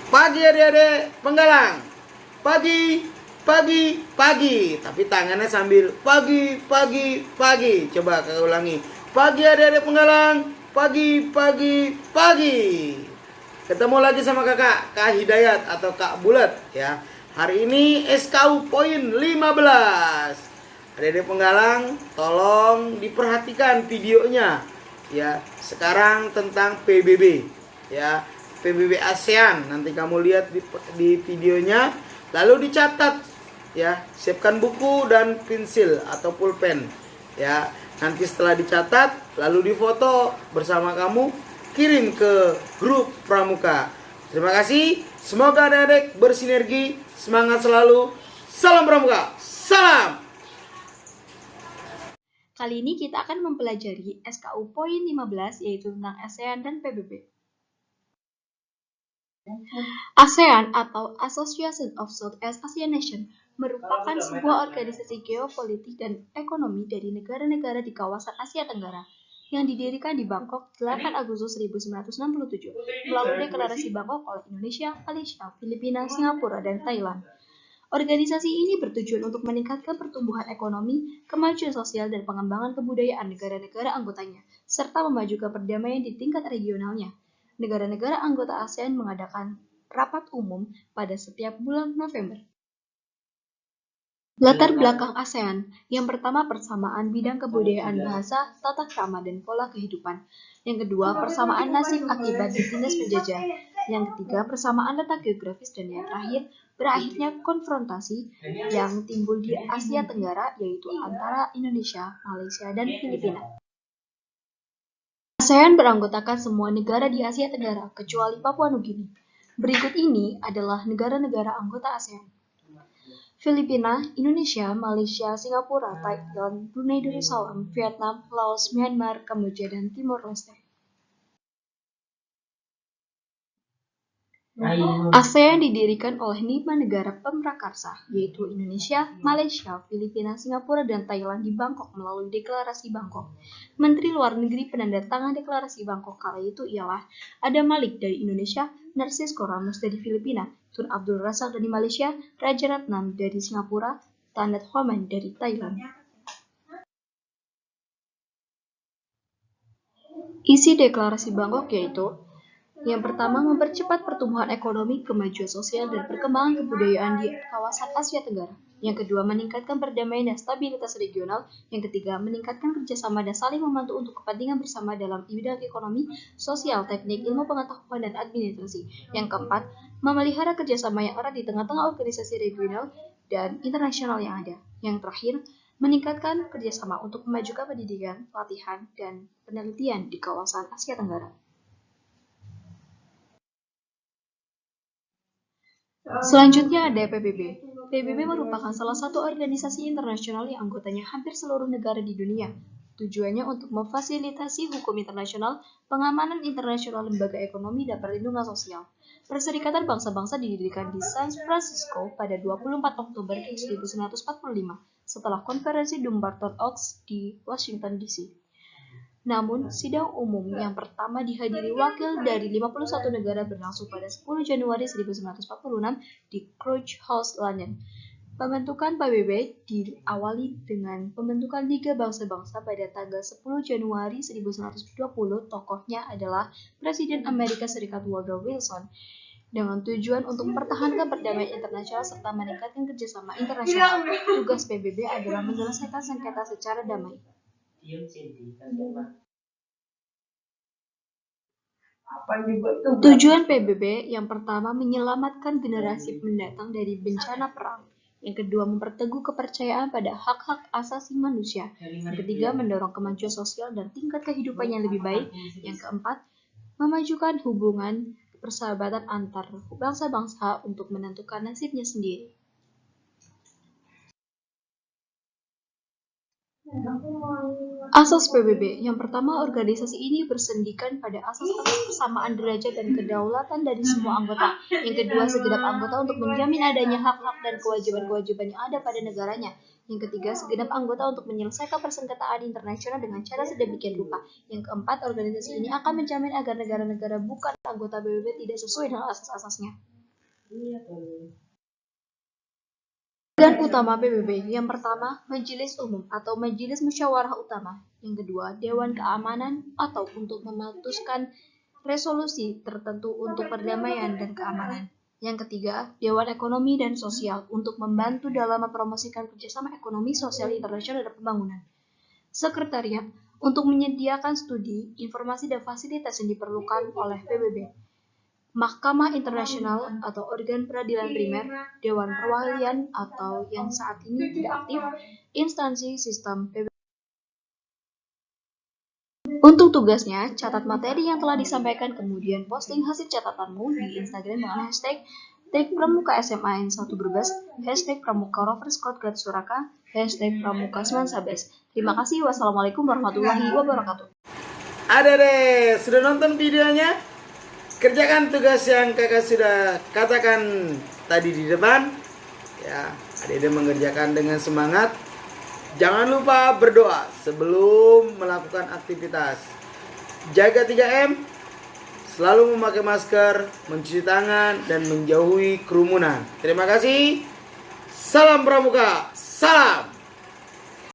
Pagi adik-adik penggalang. Pagi, pagi, pagi. Tapi tangannya sambil pagi, pagi, pagi. Coba kakak ulangi. Pagi adik-adik penggalang. Pagi, pagi, pagi. Ketemu lagi sama kakak, Kak Hidayat atau Kak Bulat ya. Hari ini SKU poin 15. Adik-adik penggalang, tolong diperhatikan videonya ya. Sekarang tentang PBB ya. PBB ASEAN, nanti kamu lihat di videonya, lalu dicatat ya. Siapkan buku dan pensil atau pulpen ya. Nanti setelah dicatat, lalu difoto bersama kamu, kirim ke grup Pramuka. Terima kasih, semoga adik-adik bersinergi, semangat selalu. Salam Pramuka, salam. Kali ini kita akan mempelajari SKU poin 15 yaitu tentang ASEAN dan PBB. ASEAN atau Association of Southeast Asian Nations merupakan sebuah organisasi geopolitik dan ekonomi dari negara-negara di kawasan Asia Tenggara yang didirikan di Bangkok 8 Agustus 1967 melalui deklarasi Bangkok oleh Indonesia, Malaysia, Filipina, Singapura, dan Thailand. Organisasi ini bertujuan untuk meningkatkan pertumbuhan ekonomi, kemajuan sosial, dan pengembangan kebudayaan negara-negara anggotanya, serta memajukan perdamaian di tingkat regionalnya. Negara-negara anggota ASEAN mengadakan rapat umum pada setiap bulan November. Latar belakang ASEAN, yang pertama persamaan bidang kebudayaan bahasa, tata krama, dan pola kehidupan. Yang kedua, persamaan nasib akibat ditindas penjajah. Yang ketiga, persamaan letak geografis, dan yang terakhir, berakhirnya konfrontasi yang timbul di Asia Tenggara, yaitu antara Indonesia, Malaysia, dan Filipina. ASEAN beranggotakan semua negara di Asia Tenggara, kecuali Papua Nugini. Berikut ini adalah negara-negara anggota ASEAN. Filipina, Indonesia, Malaysia, Singapura, Thailand, Brunei Darussalam, Vietnam, Laos, Myanmar, Kamboja, dan Timor Leste. ASEAN didirikan oleh 5 negara pemrakarsa, yaitu Indonesia, Malaysia, Filipina, Singapura, dan Thailand di Bangkok melalui Deklarasi Bangkok. Menteri Luar Negeri penandatangan Deklarasi Bangkok kala itu ialah Adam Malik dari Indonesia, Narcisco Ramos dari Filipina, Tun Abdul Razak dari Malaysia, Raja Ratnam dari Singapura, Tanat Homan dari Thailand. Isi Deklarasi Bangkok yaitu: yang pertama, mempercepat pertumbuhan ekonomi, kemajuan sosial, dan perkembangan kebudayaan di kawasan Asia Tenggara. Yang kedua, meningkatkan perdamaian dan stabilitas regional. Yang ketiga, meningkatkan kerjasama dan saling membantu untuk kepentingan bersama dalam bidang ekonomi, sosial, teknik, ilmu pengetahuan, dan administrasi. Yang keempat, memelihara kerjasama yang erat di tengah-tengah organisasi regional dan internasional yang ada. Yang terakhir, meningkatkan kerjasama untuk memajukan pendidikan, pelatihan, dan penelitian di kawasan Asia Tenggara. Selanjutnya ada PBB. PBB merupakan salah satu organisasi internasional yang anggotanya hampir seluruh negara di dunia. Tujuannya untuk memfasilitasi hukum internasional, pengamanan internasional lembaga ekonomi, dan perlindungan sosial. Perserikatan Bangsa-Bangsa didirikan di San Francisco pada 24 Oktober 1945 setelah konferensi Dumbarton Oaks di Washington DC. Namun, sidang umum yang pertama dihadiri wakil dari 51 negara berlangsung pada 10 Januari 1946 di Crouch House, London. Pembentukan PBB diawali dengan pembentukan Liga Bangsa-Bangsa pada tanggal 10 Januari 1920. Tokohnya adalah Presiden Amerika Serikat Woodrow Wilson, dengan tujuan untuk mempertahankan perdamaian internasional serta meningkatkan kerjasama internasional. Tugas PBB adalah menyelesaikan sengketa secara damai. Tujuan PBB yang pertama, menyelamatkan generasi mendatang dari bencana perang. Yang kedua, memperteguh kepercayaan pada hak-hak asasi manusia. Yang ketiga, mendorong kemajuan sosial dan tingkat kehidupan yang lebih baik. Yang keempat, memajukan hubungan persahabatan antar bangsa-bangsa untuk menentukan nasibnya sendiri. Asas PBB. Yang pertama, organisasi ini bersendikan pada asas-asas persamaan derajat dan kedaulatan dari semua anggota. Yang kedua, segenap anggota untuk menjamin adanya hak-hak dan kewajiban-kewajiban yang ada pada negaranya. Yang ketiga, segenap anggota untuk menyelesaikan persengketaan internasional dengan cara sedemikian rupa. Yang keempat, organisasi ini akan menjamin agar negara-negara bukan anggota PBB tidak sesuai dengan asas-asasnya. Organ utama PBB, yang pertama Majelis Umum atau Majelis Musyawarah Utama, yang kedua Dewan Keamanan atau untuk memutuskan resolusi tertentu untuk perdamaian dan keamanan, yang ketiga Dewan Ekonomi dan Sosial untuk membantu dalam mempromosikan kerjasama ekonomi sosial internasional dan pembangunan, Sekretariat untuk menyediakan studi, informasi dan fasilitas yang diperlukan oleh PBB, Mahkamah Internasional atau organ peradilan primer, Dewan Perwakilan atau yang saat ini tidak aktif, instansi sistem PBB. Untuk tugasnya, catat materi yang telah disampaikan, kemudian posting hasil catatanmu di Instagram dengan hashtag Pramuka SMA N1 Brebes, hashtag Pramuka Rover Squad Guard Suraka, hashtag Pramuka Seman Sabes. Terima kasih. Wassalamualaikum warahmatullahi wabarakatuh. Ada deh, sudah nonton videonya? Kerjakan tugas yang kakak sudah katakan tadi di depan. Ya, adik-adik mengerjakan dengan semangat. Jangan lupa berdoa sebelum melakukan aktivitas. Jaga 3M, selalu memakai masker, mencuci tangan, dan menjauhi kerumunan. Terima kasih. Salam Pramuka. Salam.